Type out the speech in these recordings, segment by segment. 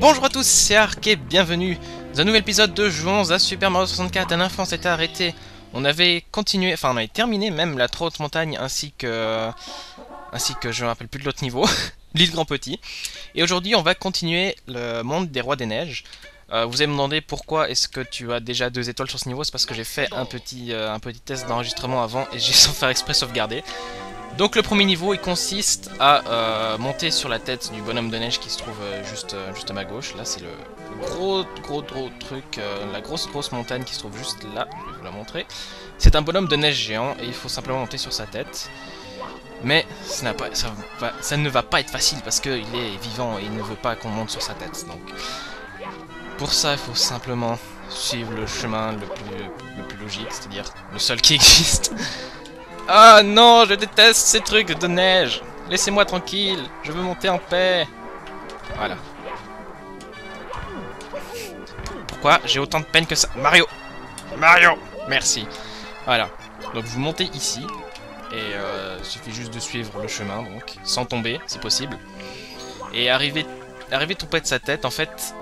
Bonjour à tous, c'est Ark et bienvenue dans un nouvel épisode de Jouons à Super Mario 64. Un instant, on s'était arrêté. On avait continué, enfin on avait terminé même la trop haute montagne ainsi que je me rappelle plus de l'autre niveau, l'île Grand Petit. Et aujourd'hui on va continuer le monde des rois des neiges. Vous allez me demander pourquoi est-ce que tu as déjà 2 étoiles sur ce niveau. C'est parce que j'ai fait un petit test d'enregistrement avant et j'ai sans faire exprès sauvegardé. Donc le premier niveau il consiste à monter sur la tête du bonhomme de neige qui se trouve juste à ma gauche. Là c'est le gros truc, la grosse montagne qui se trouve juste là, je vais vous la montrer. C'est un bonhomme de neige géant et il faut simplement monter sur sa tête. Mais ça ne va pas être facile parce qu'il est vivant et il ne veut pas qu'on monte sur sa tête. Donc pour ça il faut simplement suivre le chemin le plus logique, c'est-à-dire le seul qui existe. Ah non, je déteste ces trucs de neige. Laissez-moi tranquille, je veux monter en paix. Voilà. Pourquoi j'ai autant de peine que ça? Mario, merci. Voilà. Donc vous montez ici. Et il suffit juste de suivre le chemin, donc, sans tomber, si possible. Et arriver tout près de sa tête, en fait...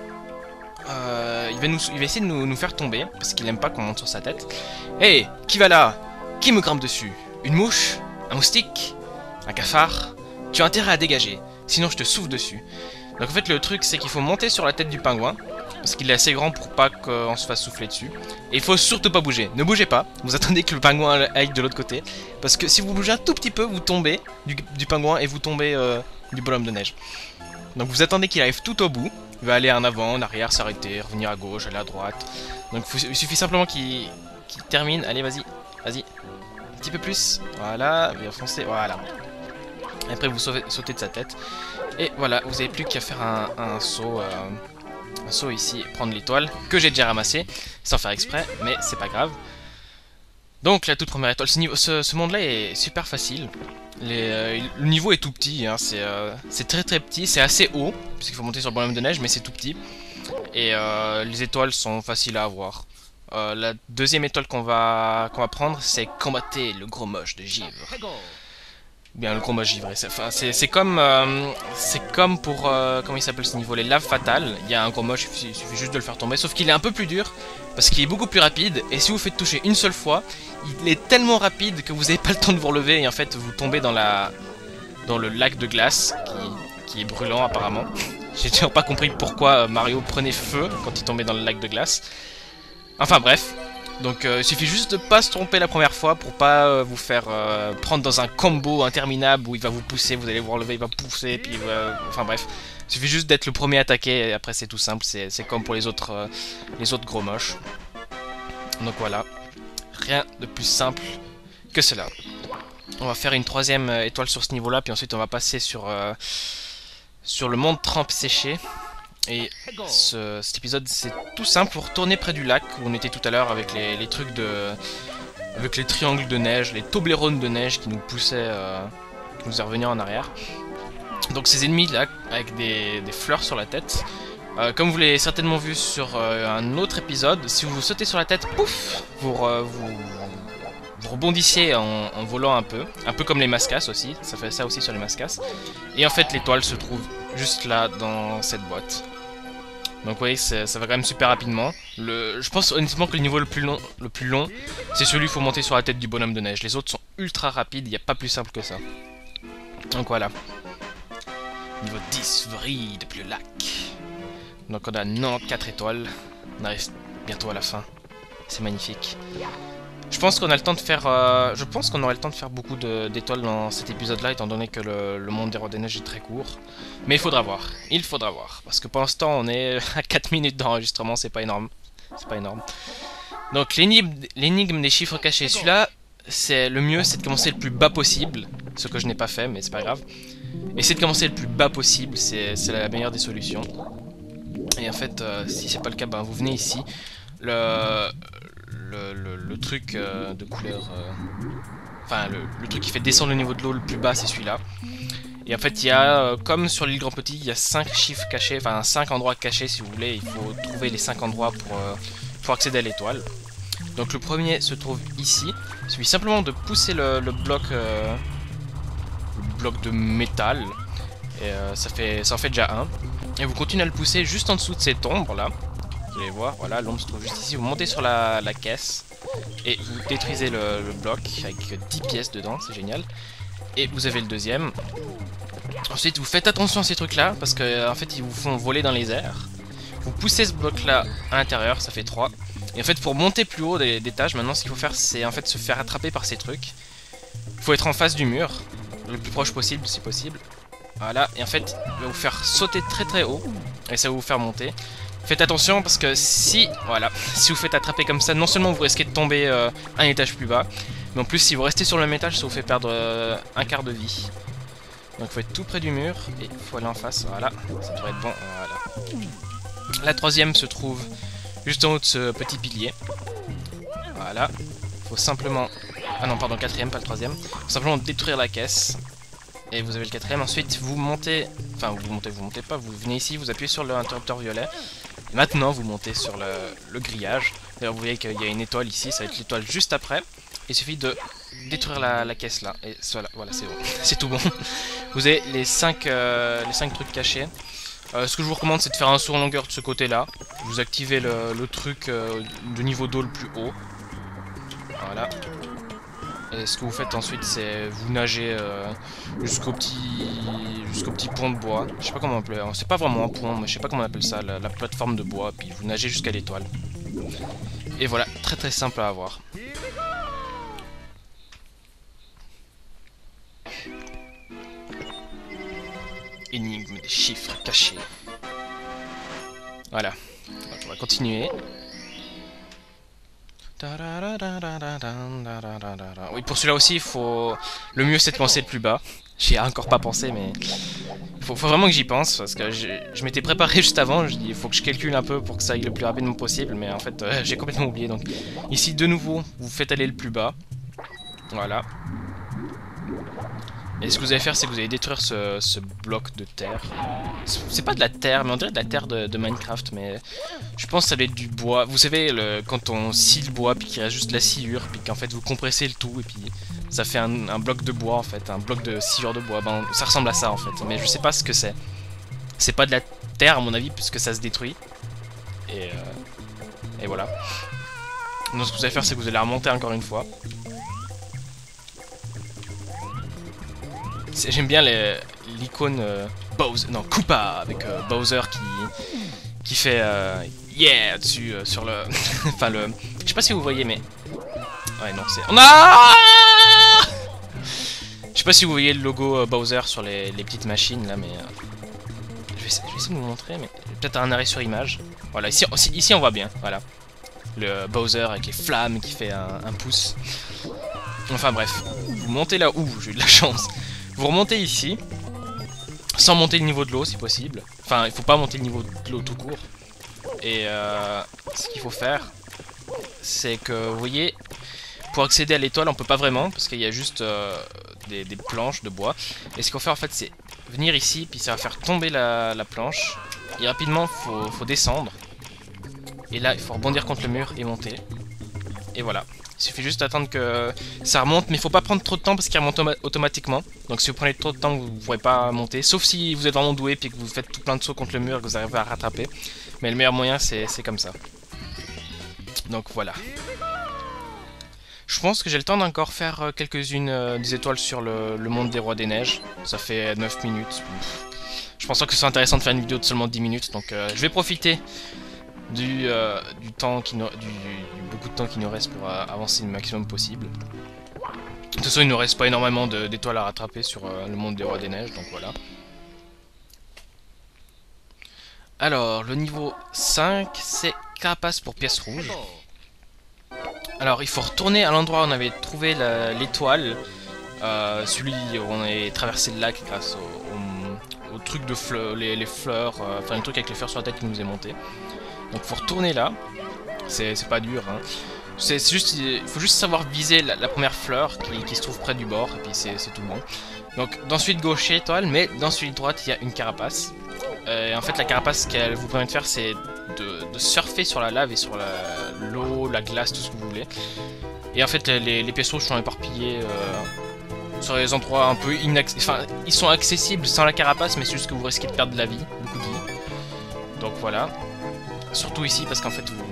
il va essayer de nous faire tomber, parce qu'il aime pas qu'on monte sur sa tête. Hé, qui va là? Qui me grimpe dessus? Une mouche? Un moustique? Un cafard? Tu as intérêt à dégager, sinon je te souffle dessus. Donc en fait le truc c'est qu'il faut monter sur la tête du pingouin, parce qu'il est assez grand pour pas qu'on se fasse souffler dessus. Et il faut surtout pas bouger, ne bougez pas, vous attendez que le pingouin aille de l'autre côté. Parce que si vous bougez un tout petit peu, vous tombez du pingouin et vous tombez du bonhomme de neige. Donc vous attendez qu'il arrive tout au bout, il va aller en avant, en arrière, s'arrêter, revenir à gauche, aller à droite. Donc il suffit simplement qu'il termine, allez vas-y. Un petit peu plus, voilà, bien foncé, voilà. Et après vous sautez de sa tête. Et voilà, vous n'avez plus qu'à faire un saut ici et prendre l'étoile, que j'ai déjà ramassé, sans faire exprès, mais c'est pas grave. Donc la toute première étoile, ce monde-là est super facile. Le niveau est tout petit, hein, c'est très petit, c'est assez haut, puisqu'il faut monter sur le bonhomme de neige, mais c'est tout petit. Et les étoiles sont faciles à avoir. La deuxième étoile qu'on va prendre, c'est combattre le gros moche de givre. Bien, le gros moche givré. C'est comme pour comment il s'appelle ce niveau, les laves fatales. Il y a un gros moche, il suffit juste de le faire tomber. Sauf qu'il est un peu plus dur parce qu'il est beaucoup plus rapide. Et si vous faites toucher une seule fois, il est tellement rapide que vous n'avez pas le temps de vous relever. Et en fait, vous tombez dans le lac de glace qui est brûlant apparemment. J'ai toujours pas compris pourquoi Mario prenait feu quand il tombait dans le lac de glace. Enfin bref, donc il suffit juste de pas se tromper la première fois pour pas vous faire prendre dans un combo interminable où il va vous pousser, vous allez vous relever, il va pousser, puis enfin bref. Il suffit juste d'être le premier attaqué et après c'est tout simple, c'est comme pour les autres gros moches. Donc voilà, rien de plus simple que cela. On va faire une troisième étoile sur ce niveau là, puis ensuite on va passer sur le monde trempe séché. Et cet épisode c'est tout simple, pour retourner près du lac où on était tout à l'heure avec les trucs avec les triangles de neige, les Toblerones de neige qui nous poussaient, qui nous faisaient revenir en arrière. Donc ces ennemis là avec des fleurs sur la tête, comme vous l'avez certainement vu sur un autre épisode, si vous sautez sur la tête, pouf, vous rebondissiez en volant un peu comme les mascasses aussi, ça fait ça aussi sur les mascasses. Et en fait l'étoile se trouve juste là dans cette boîte. Donc vous voyez, ça va quand même super rapidement. Je pense honnêtement que le niveau le plus long, c'est celui où il faut monter sur la tête du bonhomme de neige. Les autres sont ultra rapides, il n'y a pas plus simple que ça. Donc voilà. Niveau 10, vrille depuis le lac. Donc on a 94 étoiles. On arrive bientôt à la fin. C'est magnifique. Je pense qu'on a le temps de faire. Je pense qu'on aurait le temps de faire beaucoup d'étoiles dans cet épisode-là, étant donné que le monde des rois des neiges est très court. Mais il faudra voir. Parce que pour l'instant, on est à 4 minutes d'enregistrement, c'est pas énorme. Donc l'énigme des chiffres cachés. Celui-là, le mieux, c'est de commencer le plus bas possible. Ce que je n'ai pas fait, mais c'est pas grave. Essayez de commencer le plus bas possible, c'est la meilleure des solutions. Et en fait, si c'est pas le cas, ben, vous venez ici. Le truc de couleur... Enfin, le truc qui fait descendre le niveau de l'eau le plus bas, c'est celui-là. Et en fait, il y a, comme sur l'île Grand Petit, il y a 5 chiffres cachés, enfin 5 endroits cachés si vous voulez. Il faut trouver les 5 endroits pour accéder à l'étoile. Donc le premier se trouve ici. Il suffit simplement de pousser le bloc de métal. Et ça en fait déjà un. Et vous continuez à le pousser juste en dessous de cette ombre là. Vous allez voir, voilà, l'ombre se trouve juste ici. Vous montez sur la caisse et vous détruisez le bloc avec 10 pièces dedans, c'est génial. Et vous avez le deuxième. Ensuite, vous faites attention à ces trucs là parce que en fait, ils vous font voler dans les airs. Vous poussez ce bloc là à l'intérieur, ça fait 3. Et en fait, pour monter plus haut des étages, maintenant, ce qu'il faut faire, c'est en fait se faire attraper par ces trucs. Il faut être en face du mur, le plus proche possible, si possible. Voilà, et en fait, il va vous faire sauter très très haut, et ça va vous faire monter. Faites attention parce que si, voilà, si vous faites attraper comme ça, non seulement vous risquez de tomber un étage plus bas, mais en plus si vous restez sur le même étage, ça vous fait perdre un quart de vie. Donc il faut être tout près du mur, et il faut aller en face, voilà, ça devrait être bon, voilà. La troisième se trouve juste en haut de ce petit pilier. Voilà, faut simplement... Ah non, pardon, quatrième, pas le troisième. Faut simplement détruire la caisse. Et vous avez le quatrième. Ensuite, vous montez... Enfin, vous montez pas. Vous venez ici, vous appuyez sur l'interrupteur violet. Et maintenant, vous montez sur le grillage. D'ailleurs, vous voyez qu'il y a une étoile ici. Ça va être l'étoile juste après. Il suffit de détruire la caisse là. Et voilà, c'est bon. C'est tout bon. Vous avez les 5 trucs cachés. Ce que je vous recommande, c'est de faire un saut en longueur de ce côté-là. Vous activez le truc de niveau d'eau le plus haut. Voilà. Et ce que vous faites ensuite, c'est vous nagez jusqu'au petit pont de bois. Je sais pas comment on appelle. C'est pas vraiment un pont, mais je sais pas comment on appelle ça, la plateforme de bois. Puis vous nagez jusqu'à l'étoile. Et voilà, très très simple à avoir. Énigme des chiffres cachés. Voilà. Donc on va continuer. Oui, pour celui-là aussi, il faut... Le mieux, c'est de penser le plus bas. J'y ai encore pas pensé, mais... Faut vraiment que j'y pense, parce que je m'étais préparé juste avant. Je dis, il faut que je calcule un peu pour que ça aille le plus rapidement possible, mais en fait, j'ai complètement oublié. Donc, ici, de nouveau, vous faites aller le plus bas. Voilà. Et ce que vous allez faire, c'est que vous allez détruire ce bloc de terre. C'est pas de la terre, mais on dirait de la terre de Minecraft, mais je pense que ça doit être du bois. Vous savez, quand on scie le bois, puis qu'il reste juste de la sciure, puis qu'en fait vous compressez le tout, et puis ça fait un bloc de bois en fait, un bloc de sciure de bois. Ben, ça ressemble à ça en fait, mais je sais pas ce que c'est. C'est pas de la terre à mon avis, puisque ça se détruit. Et voilà. Donc ce que vous allez faire, c'est que vous allez remonter encore une fois. J'aime bien l'icône Bowser, non, Koopa avec Bowser qui fait yeah dessus sur le... enfin le... Je sais pas si vous voyez mais... Ouais non c'est... On a... Je sais pas si vous voyez le logo Bowser sur les petites machines là mais... Je vais essayer de vous montrer mais... Peut-être un arrêt sur image. Voilà, ici on voit bien, voilà. Le Bowser avec les flammes qui fait un pouce. Enfin bref, vous montez là où j'ai eu de la chance. Vous remontez ici, sans monter le niveau de l'eau si possible. Enfin, il faut pas monter le niveau de l'eau tout court. Et ce qu'il faut faire, c'est que, vous voyez, pour accéder à l'étoile, on peut pas vraiment, parce qu'il y a juste des planches de bois. Et ce qu'il faut faire, en fait, c'est venir ici, puis ça va faire tomber la planche. Et rapidement, faut descendre. Et là, il faut rebondir contre le mur et monter. Et voilà. Il suffit juste d'attendre que ça remonte, mais il faut pas prendre trop de temps parce qu'il remonte automatiquement. Donc si vous prenez trop de temps, vous ne pourrez pas monter. Sauf si vous êtes vraiment doué et que vous faites tout plein de sauts contre le mur et que vous arrivez à rattraper. Mais le meilleur moyen, c'est comme ça. Donc voilà. Je pense que j'ai le temps d'encore faire quelques-unes des étoiles sur le monde des rois des neiges. Ça fait 9 minutes. Je pense pas que ce soit intéressant de faire une vidéo de seulement 10 minutes. Donc je vais profiter du temps beaucoup de temps qui nous reste pour avancer le maximum possible. De toute façon, il ne nous reste pas énormément d'étoiles à rattraper sur le monde des rois des neiges, donc voilà. Alors, le niveau 5, c'est carapace pour pièce rouge. Alors, il faut retourner à l'endroit où on avait trouvé l'étoile, celui où on avait traversé le lac grâce au truc de fleurs, les fleurs, enfin le truc avec les fleurs sur la tête qui nous est monté. Donc faut retourner là, c'est pas dur, hein. Il faut juste savoir viser la première fleur qui se trouve près du bord, et puis c'est tout bon. Donc dans celui de gauche il y a l'étoile, mais dans celui de droite il y a une carapace. Et en fait la carapace, ce qu'elle vous permet de faire, c'est de surfer sur la lave et sur l'eau, la glace, tout ce que vous voulez. Et en fait les pièces rouges sont éparpillées sur les endroits un peu inaccessibles. Enfin, ils sont accessibles sans la carapace, mais c'est juste que vous risquez de perdre de la vie, beaucoup de vie. Donc voilà. Surtout ici, parce qu'en fait, vous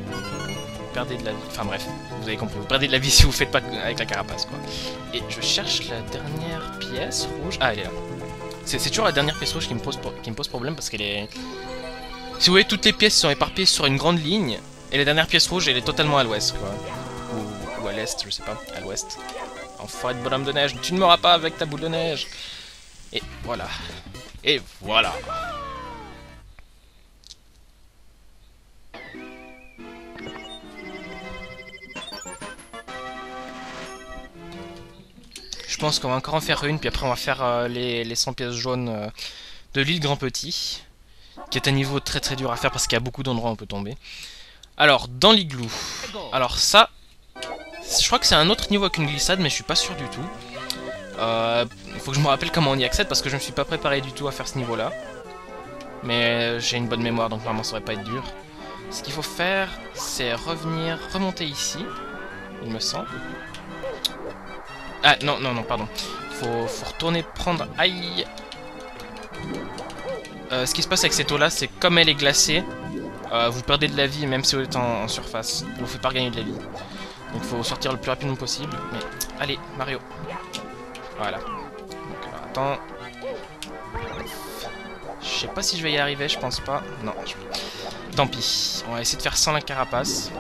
perdez de la vie. Enfin bref, vous avez compris. Vous perdez de la vie si vous faites pas avec la carapace, quoi. Et je cherche la dernière pièce rouge. Ah, elle est là. C'est toujours la dernière pièce rouge qui me pose problème, parce qu'elle est... Si vous voyez, toutes les pièces sont éparpillées sur une grande ligne, et la dernière pièce rouge, elle est totalement à l'ouest, quoi. Ou à l'est, je sais pas, à l'ouest. Enfoiré de bonhomme de neige, tu ne m'auras pas avec ta boule de neige. Et voilà. Et voilà. Je pense qu'on va encore en faire une, puis après on va faire les 100 pièces jaunes de l'île Grand Petit, qui est un niveau très très dur à faire parce qu'il y a beaucoup d'endroits où on peut tomber. Alors, dans l'igloo. Alors ça, je crois que c'est un autre niveau avec une glissade, mais je suis pas sûr du tout. Il faut que je me rappelle comment on y accède parce que je ne me suis pas préparé du tout à faire ce niveau-là. Mais j'ai une bonne mémoire, donc normalement ça devrait pas être dur. Ce qu'il faut faire, c'est remonter ici, il me semble. Ah non, non, non, pardon. Faut retourner prendre... Aïe. Ce qui se passe avec cette eau-là, c'est comme elle est glacée, vous perdez de la vie même si vous êtes en surface. Ça vous fait pas gagner de la vie. Donc faut sortir le plus rapidement possible. Mais allez, Mario. Voilà. Donc alors, attends. Je sais pas si je vais y arriver, je pense pas. Non, tant pis. On va essayer de faire sans la carapace.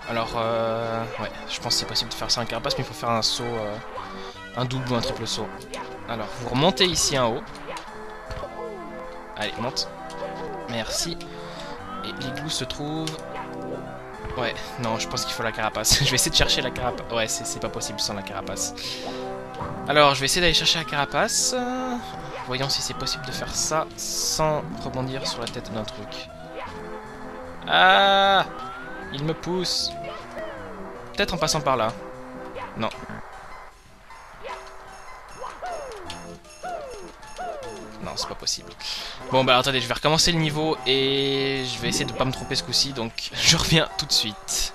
Alors, ouais, je pense que c'est possible de faire sans la carapace, mais il faut faire un saut, un double ou un triple saut. Alors, vous remontez ici en haut. Allez, monte. Merci. Et l'igloo se trouve... Ouais, non, je pense qu'il faut la carapace. Je vais essayer de chercher la carapace. Ouais, c'est pas possible sans la carapace. Alors, je vais essayer d'aller chercher la carapace. Voyons si c'est possible de faire ça sans rebondir sur la tête d'un truc. Ah! Il me pousse. Peut-être en passant par là. Non. Non, c'est pas possible. Bon, bah attendez, je vais recommencer le niveau et je vais essayer de pas me tromper ce coup-ci, donc je reviens tout de suite.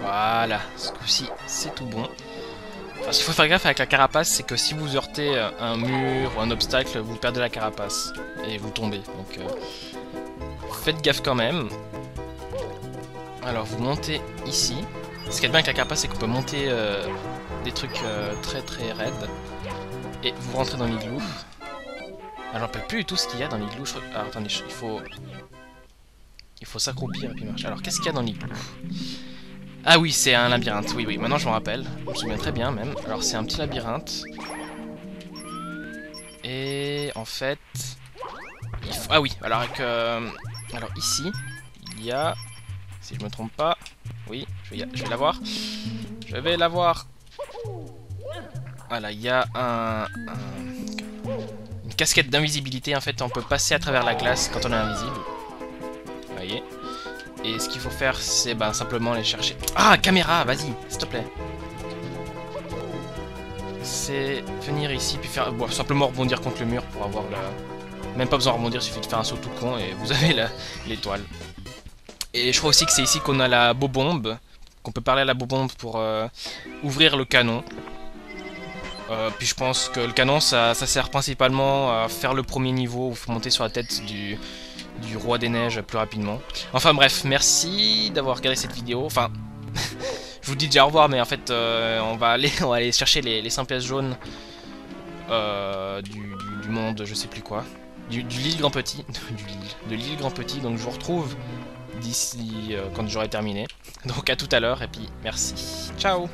Voilà, ce coup-ci, c'est tout bon. Enfin, ce qu'il faut faire gaffe avec la carapace, c'est que si vous heurtez un mur ou un obstacle, vous perdez la carapace et vous tombez. Donc, faites gaffe quand même. Alors, vous montez ici. Ce qui est bien avec la carapace, c'est qu'on peut monter des trucs très très raides. Et vous rentrez dans l'igloo. Alors, je ne rappelle plus du tout ce qu'il y a dans l'igloo. Alors, attendez, il faut s'accroupir et puis marcher. Alors, qu'est-ce qu'il y a dans l'igloo? Ah oui, c'est un labyrinthe. Oui, oui, maintenant je m'en rappelle. Je me souviens très bien même. Alors, c'est un petit labyrinthe. Et en fait... Ah oui, alors alors ici, il y a... Si je me trompe pas... Oui, je vais l'avoir. Je vais l'avoir. Voilà, il y a une casquette d'invisibilité. En fait, on peut passer à travers la glace quand on est invisible. Vous voyez. Et ce qu'il faut faire, c'est simplement aller chercher... Ah, caméra, vas-y, s'il te plaît. C'est venir ici, puis faire... Bon, simplement rebondir contre le mur pour avoir la... Même pas besoin de rebondir, il suffit de faire un saut tout con et vous avez l'étoile. Et je crois aussi que c'est ici qu'on a la bobombe, qu'on peut parler à la bobombe pour ouvrir le canon. Puis je pense que le canon, ça sert principalement à faire le premier niveau, où il faut monter sur la tête du roi des neiges plus rapidement. Enfin bref, merci d'avoir regardé cette vidéo. Enfin, je vous dis déjà au revoir, mais en fait, on va aller chercher les 5 pièces jaunes du monde, je sais plus quoi. De l'île Grand Petit. De l'île Grand Petit, donc je vous retrouve d'ici quand j'aurai terminé. Donc à tout à l'heure, et puis merci. Ciao!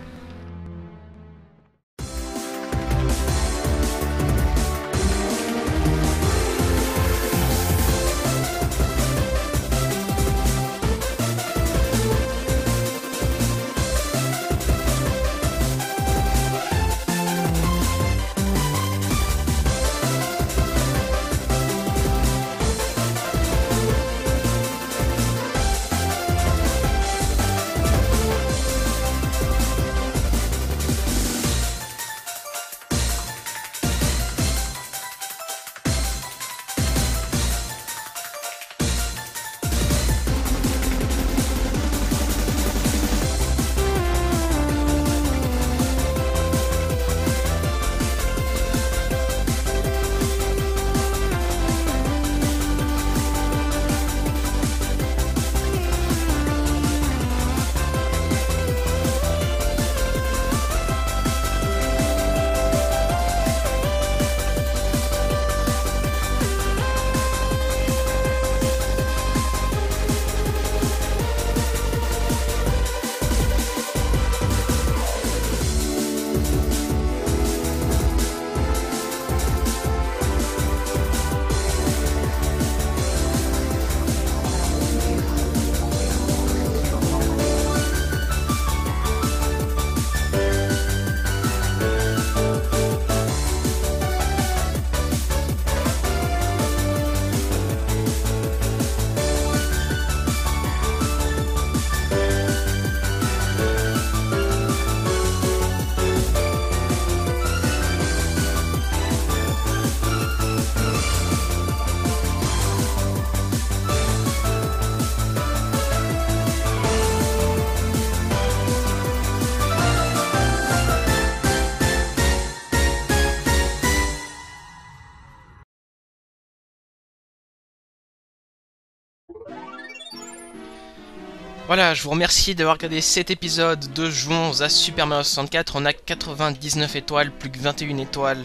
Voilà, je vous remercie d'avoir regardé cet épisode de Jouons à Super Mario 64. On a 99 étoiles, plus que 21 étoiles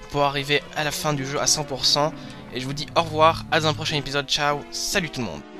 pour arriver à la fin du jeu à 100%. Et je vous dis au revoir, à un prochain épisode, ciao, salut tout le monde.